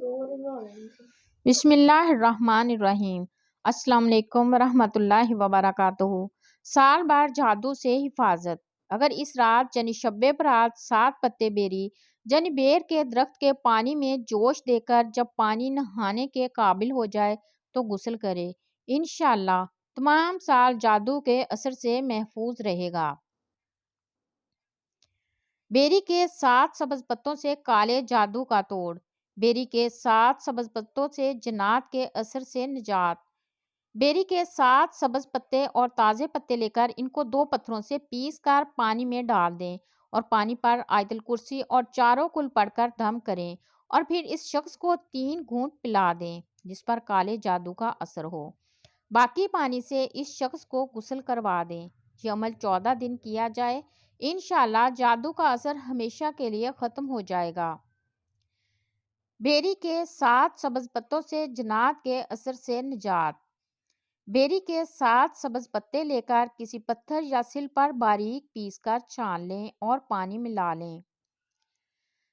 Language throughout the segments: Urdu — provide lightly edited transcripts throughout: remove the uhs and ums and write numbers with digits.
بسم اللہ الرحمن الرحیم۔ السلام علیکم ورحمۃ اللہ وبرکاتہ۔ سال بھر جادو سے حفاظت۔ اگر اس رات یعنی شب برات 7 پتے بیری یعنی بیر کے درخت کے پانی میں جوش دے کر جب پانی نہانے کے قابل ہو جائے تو غسل کرے، انشاءاللہ تمام سال جادو کے اثر سے محفوظ رہے گا۔ بیری کے 7 سبز پتوں سے کالے جادو کا توڑ۔ بیری کے 7 سبز پتوں سے جنات کے اثر سے نجات۔ بیری کے 7 سبز پتے اور تازے پتے لے کر ان کو 2 پتھروں سے پیس کر پانی میں ڈال دیں اور پانی پر آیت الکرسی اور چاروں کل پڑھ کر دم کریں اور پھر اس شخص کو 3 گھونٹ پلا دیں جس پر کالے جادو کا اثر ہو۔ باقی پانی سے اس شخص کو غسل کروا دیں۔ یہ عمل 14 دن کیا جائے، انشاءاللہ جادو کا اثر ہمیشہ کے لیے ختم ہو جائے گا۔ بیری کے 7 سبز پتوں سے جنات کے اثر سے نجات۔ بیری کے 7 سبز پتے لے کر کسی پتھر یا سل پر باریک پیس کر چھان لیں اور پانی ملا لیں۔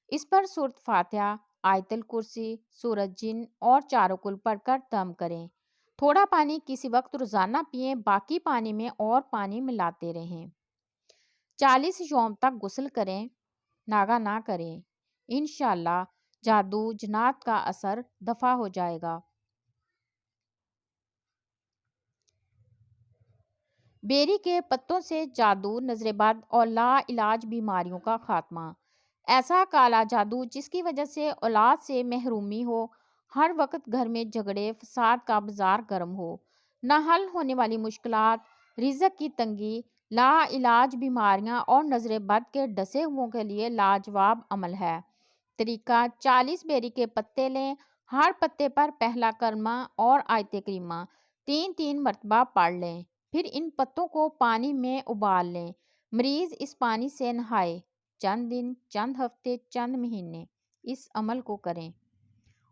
اس پر سورۃ فاتحہ، آیت الکرسی، سورۃ جن اور چاروں کل پڑھ کر دم کریں۔ تھوڑا پانی کسی وقت روزانہ پئیں، باقی پانی میں اور پانی ملاتے رہیں۔ 40 یوم تک غسل کریں، ناغہ نہ کریں، انشاءاللہ جادو جنات کا اثر دفع ہو جائے گا۔ بیری کے پتوں سے جادو، نظر بد اور لا علاج بیماریوں کا خاتمہ۔ ایسا کالا جادو جس کی وجہ سے اولاد سے محرومی ہو، ہر وقت گھر میں جھگڑے فساد کا بازار گرم ہو، نہ حل ہونے والی مشکلات، رزق کی تنگی، لا علاج بیماریاں اور نظر بد کے ڈسے ہوئوں کے لیے لاجواب عمل ہے۔ طریقہ: 40 بیری کے پتے لیں، ہر پتے پر پہلا کلمہ اور آیت کریمہ 3 مرتبہ پڑھ لیں، پھر ان پتوں کو پانی میں ابال لیں۔ مریض اس پانی سے نہائے۔ چند دن، چند ہفتے، چند مہینے اس عمل کو کریں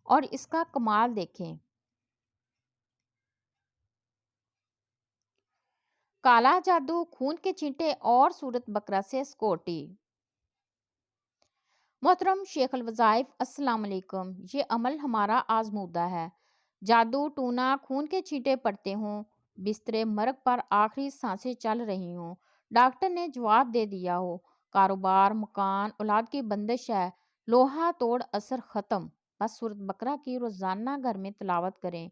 اور اس کا کمال دیکھیں۔ کالا جادو، خون کے چھینٹے اور سورۃ بقرہ سے سکیورٹی۔ محترم شیخ الوظائف، السلام علیکم۔ یہ عمل ہمارا آزمودہ ہے۔ جادو ٹونا، خون کے چھینٹے پڑتے ہوں، بستر مرگ پر آخری سانسیں چل رہی ہوں، ڈاکٹر نے جواب دے دیا ہو، کاروبار، مکان، اولاد کی بندش ہے، لوہا توڑ اثر ختم، بس سورۃ بقرہ کی روزانہ گھر میں تلاوت کریں۔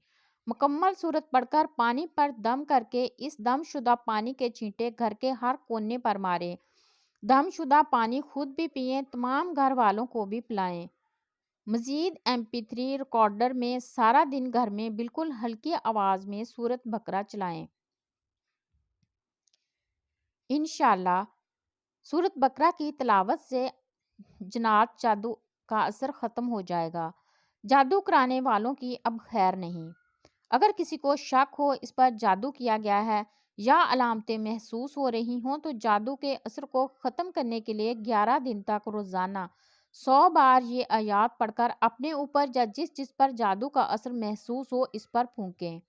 مکمل سورت پڑھ کر پانی پر دم کر کے اس دم شدہ پانی کے چھینٹے گھر کے ہر کونے پر ماریں۔ دم شدہ پانی خود بھی پئیں، تمام گھر والوں کو بھی پلائیں۔ مزید MP3 ریکارڈر میں سارا دن گھر میں بالکل ہلکی آواز میں سورۃ بقرہ چلائیں۔ انشاءاللہ سورۃ بقرہ کی تلاوت سے جنات جادو کا اثر ختم ہو جائے گا۔ جادو کرانے والوں کی اب خیر نہیں۔ اگر کسی کو شک ہو اس پر جادو کیا گیا ہے یا علامتیں محسوس ہو رہی ہوں تو جادو کے اثر کو ختم کرنے کے لیے 11 دن تک روزانہ 100 بار یہ آیات پڑھ کر اپنے اوپر یا جس پر جادو کا اثر محسوس ہو اس پر پھونکیں۔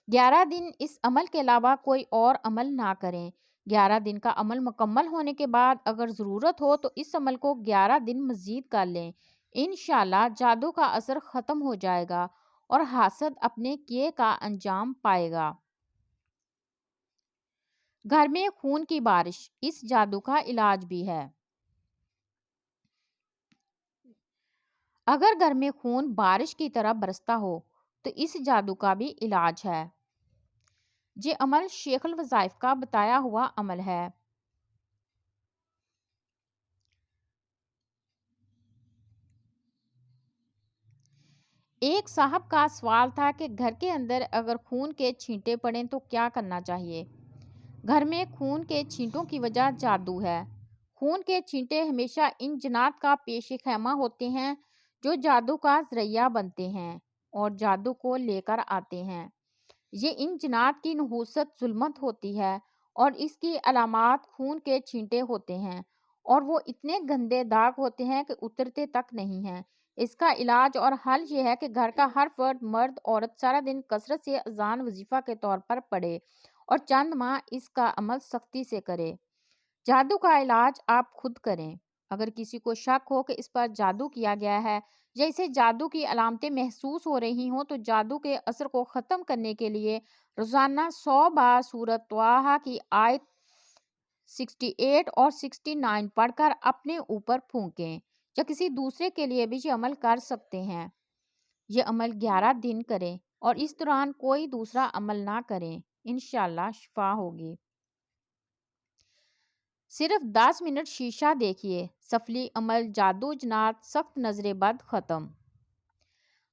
11 دن اس عمل کے علاوہ کوئی اور عمل نہ کریں۔ 11 دن کا عمل مکمل ہونے کے بعد اگر ضرورت ہو تو اس عمل کو 11 دن مزید کر لیں، انشاءاللہ جادو کا اثر ختم ہو جائے گا اور حاسد اپنے کیے کا انجام پائے گا۔ گھر میں خون کی بارش، اس جادو کا علاج بھی ہے۔ اگر گھر میں خون بارش کی طرح برستا ہو تو اس جادو کا بھی علاج ہے۔ یہ عمل شیخ الوظائف کا بتایا ہوا عمل ہے۔ ایک صاحب کا سوال تھا کہ گھر کے اندر اگر خون کے چھینٹے پڑیں تو کیا کرنا چاہیے؟ گھر میں خون کے چھینٹوں کی وجہ جادو ہے۔ خون کے چھینٹے ہمیشہ ان جنات کا پیش خیمہ ہوتے ہیں جو جادو کا ذریعہ بنتے ہیں اور جادو کو لے کر آتے ہیں۔ یہ ان جنات کی نحوست ظلمت ہوتی ہے اور اس کی علامات خون کے چھینٹے ہوتے ہیں اور وہ اتنے گندے داغ ہوتے ہیں کہ اترتے تک نہیں ہیں۔ اس کا علاج اور حل یہ ہے کہ گھر کا ہر فرد، مرد عورت سارا دن کثرت سے اذان وظیفہ کے طور پر پڑھے اور چند ماہ اس کا عمل سختی سے کرے۔ جادو کا علاج آپ خود کریں۔ اگر کسی کو شک ہو کہ اس پر جادو کیا گیا ہے یا اسے جادو کی علامتیں محسوس ہو رہی ہوں تو جادو کے اثر کو ختم کرنے کے لیے روزانہ 100 بار سورۃ طٰہٰ کی آیت 68 اور 69 پڑھ کر اپنے اوپر پھونکیں، یا کسی دوسرے کے لیے بھی یہ عمل کر سکتے ہیں۔ یہ عمل 11 دن کریں اور اس دوران کوئی دوسرا عمل نہ کریں، انشاءاللہ شفا ہوگی۔ صرف 10 منٹ شیشہ دیکھیے، سفلی عمل جادو جنات سخت نظر بد ختم۔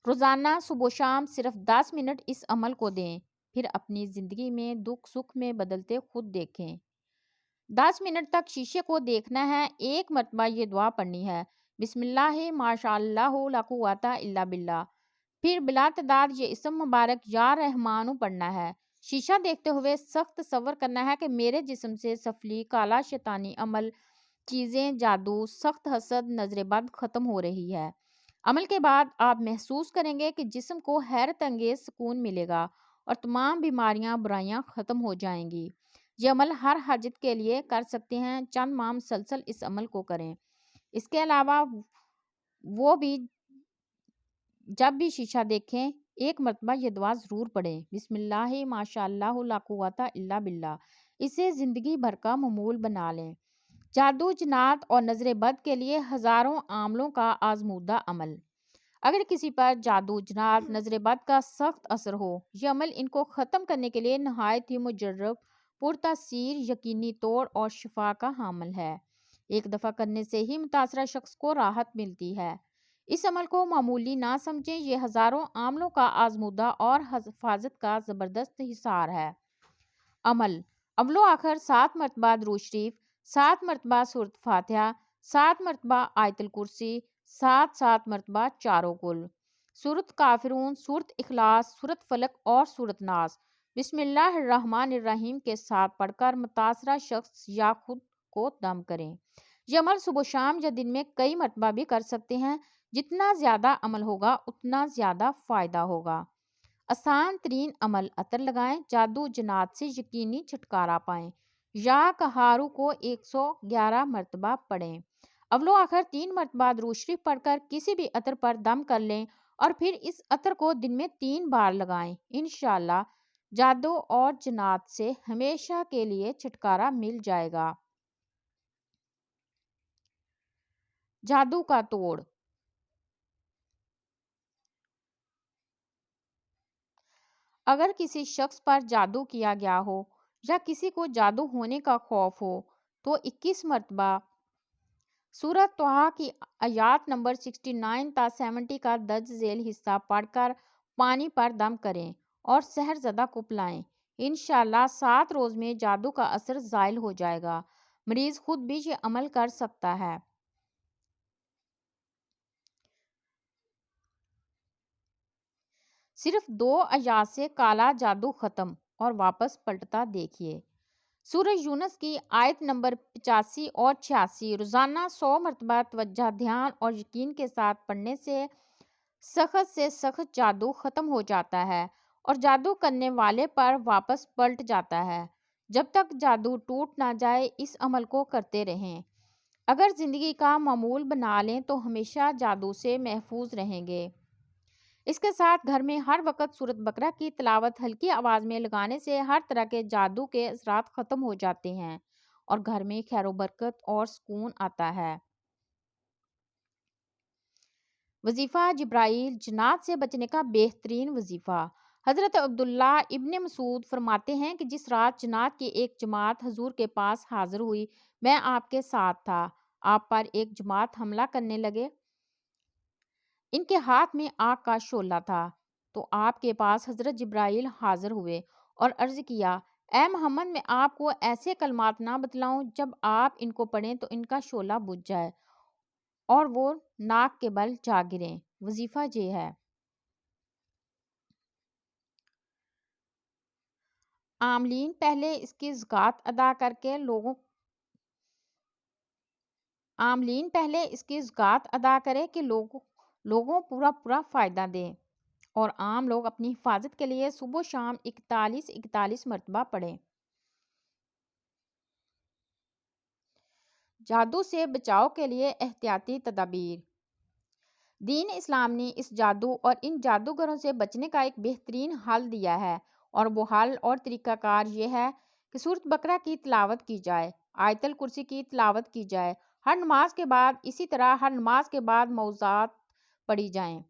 روزانہ صبح و شام صرف 10 منٹ اس عمل کو دیں، پھر اپنی زندگی میں دکھ سکھ میں بدلتے خود دیکھیں۔ 10 منٹ تک شیشے کو دیکھنا ہے، ایک مرتبہ یہ دعا پڑھنی ہے، بسم اللہ ما شاء اللہ لا قوت الا باللہ، پھر بلا تعداد یہ اسم مبارک یا رحمانو پڑھنا ہے۔ شیشہ دیکھتے ہوئے سخت تصور کرنا ہے کہ میرے جسم سے سفلی کالا شیطانی عمل، چیزیں، جادو، سخت حسد، نظر بد ختم ہو رہی ہے۔ عمل کے بعد آپ محسوس کریں گے کہ جسم کو حیرت انگیز سکون ملے گا اور تمام بیماریاں برائیاں ختم ہو جائیں گی۔ یہ عمل ہر حاجت کے لیے کر سکتے ہیں، چند ماہ مسلسل اس عمل کو کریں۔ اس کے علاوہ وہ بھی جب بھی شیشہ دیکھیں ایک مرتبہ یہ دعا ضرور پڑھیں، بسم اللہ ما شاء اللہ لا قوت الا باللہ، اسے زندگی بھر کا معمول بنا لیں۔ جادو جنات اور نظر بد کے لیے ہزاروں عاملوں کا آزمودہ عمل۔ اگر کسی پر جادو جنات نظر بد کا سخت اثر ہو، یہ عمل ان کو ختم کرنے کے لیے نہایت ہی مجرب، پرتاثیر، یقینی طور اور شفا کا حامل ہے۔ ایک دفعہ کرنے سے ہی متاثرہ شخص کو راحت ملتی ہے۔ اس عمل کو معمولی نہ سمجھیں، یہ ہزاروں عاملوں کا آزمودہ اور حفاظت کا زبردست حصار ہے۔ عمل: اول و آخر 7 مرتبہ درود شریف، 7 مرتبہ سورۃ فاتحہ، 7 مرتبہ آیت الکرسی، 7 مرتبہ چاروں کل، سورۃ کافرون، سورۃ اخلاص، سورۃ فلق اور سورۃ ناس، بسم اللہ الرحمن الرحیم کے ساتھ پڑھ کر متاثرہ شخص یا خود کو دم کریں۔ یہ عمل صبح و شام یا دن میں کئی مرتبہ بھی کر سکتے ہیں، جتنا زیادہ عمل ہوگا اتنا زیادہ فائدہ ہوگا۔ آسان ترین عمل: عطر لگائیں، جادو جنات سے یقینی چھٹکارا پائیں۔ یا کہارو کو 111 مرتبہ پڑھیں۔ اول و آخر 3 مرتبہ درود شریف پڑھ کر کسی بھی عطر پر دم کر لیں اور پھر اس عطر کو دن میں 3 بار لگائیں، انشاءاللہ جادو اور جنات سے ہمیشہ کے لیے چھٹکارا مل جائے گا۔ جادو کا توڑ: اگر کسی شخص پر جادو کیا گیا ہو یا کسی کو جادو ہونے کا خوف ہو تو 21 مرتبہ سورۃ طٰہٰ کی آیات نمبر 69 تا 70 کا درج ذیل حصہ پڑھ کر پانی پر دم کریں اور سحر زدہ کو پلائیں۔ انشاءاللہ 7 روز میں جادو کا اثر زائل ہو جائے گا۔ مریض خود بھی یہ عمل کر سکتا ہے۔ صرف 2 آیات سے کالا جادو ختم اور واپس پلٹتا دیکھیے۔ سورہ یونس کی آیت نمبر 85 اور 86 روزانہ 100 مرتبہ توجہ، دھیان اور یقین کے ساتھ پڑھنے سے سخت جادو ختم ہو جاتا ہے اور جادو کرنے والے پر واپس پلٹ جاتا ہے۔ جب تک جادو ٹوٹ نہ جائے اس عمل کو کرتے رہیں۔ اگر زندگی کا معمول بنا لیں تو ہمیشہ جادو سے محفوظ رہیں گے۔ اس کے ساتھ گھر میں ہر وقت سورۃ بقرہ کی تلاوت ہلکی آواز میں لگانے سے ہر طرح کے جادو کے اثرات ختم ہو جاتے ہیں اور گھر میں خیر و برکت اور سکون آتا ہے۔ وظیفہ جبرائیل: جنات سے بچنے کا بہترین وظیفہ۔ حضرت عبداللہ ابن مسعود فرماتے ہیں کہ جس رات جنات کی ایک جماعت حضور کے پاس حاضر ہوئی، میں آپ کے ساتھ تھا۔ آپ پر ایک جماعت حملہ کرنے لگے۔ ان کے ہاتھ میں آگ کا شعلہ تھا تو آپ کے پاس حضرت جبرائیل حاضر ہوئے اور عرض کیا، اے محمد، میں آپ کو ایسے کلمات نہ بتلاؤں جب آپ ان کو پڑھیں تو ان کا شعلہ بجھ جائے اور وہ ناک کے بل جا گریں۔ وظیفہ یہ ہے: عاملین پہلے اس کی زکوٰۃ ادا کرے کہ لوگوں پورا فائدہ دیں اور عام لوگ اپنی حفاظت کے لیے صبح و شام 41 مرتبہ پڑھیں۔ جادو سے بچاؤ کے لیے احتیاطی تدابیر: دین اسلام نے اس جادو اور ان جادوگروں سے بچنے کا ایک بہترین حل دیا ہے، اور وہ حل اور طریقہ کار یہ ہے کہ سورۃ بقرہ کی تلاوت کی جائے، آیت الکرسی کی تلاوت کی جائے ہر نماز کے بعد، اسی طرح ہر نماز کے بعد موضوعات پڑھی جائیں۔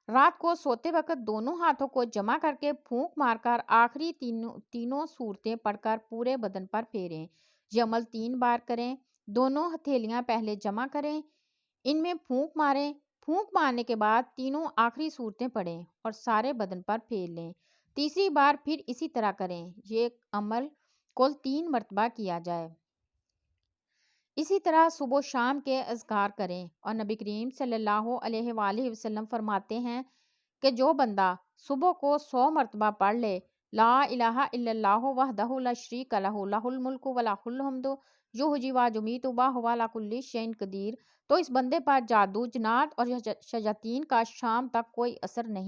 رات کو سوتے وقت دونوں ہاتھوں کو جمع کر کے پھونک مار کر آخری تینوں صورتیں پڑھ کر پورے بدن پر پھیریں۔ یہ عمل 3 بار کریں۔ دونوں ہتھیلیاں پہلے جمع کریں، ان میں پھونک ماریں، پھونک مارنے کے بعد تینوں آخری صورتیں پڑھیں اور سارے بدن پر پھیر لیں۔ تیسری بار پھر اسی طرح کریں۔ یہ عمل کل 3 مرتبہ کیا جائے۔ اسی طرح صبح و شام کے اذکار کریں، اور نبی کریم صلی اللہ علیہ وآلہ وسلم فرماتے ہیں کہ جو بندہ صبح کو 100 مرتبہ پڑھ لے، لا الہ الا اللہ وحدہ لا شریک لہ لہ الملک و لہ الحمد یحیی و یمیت وہو علی کل شیء قدیر، تو اس بندے پر جادو، جنات اور شیاطین کا شام تک کوئی اثر نہیں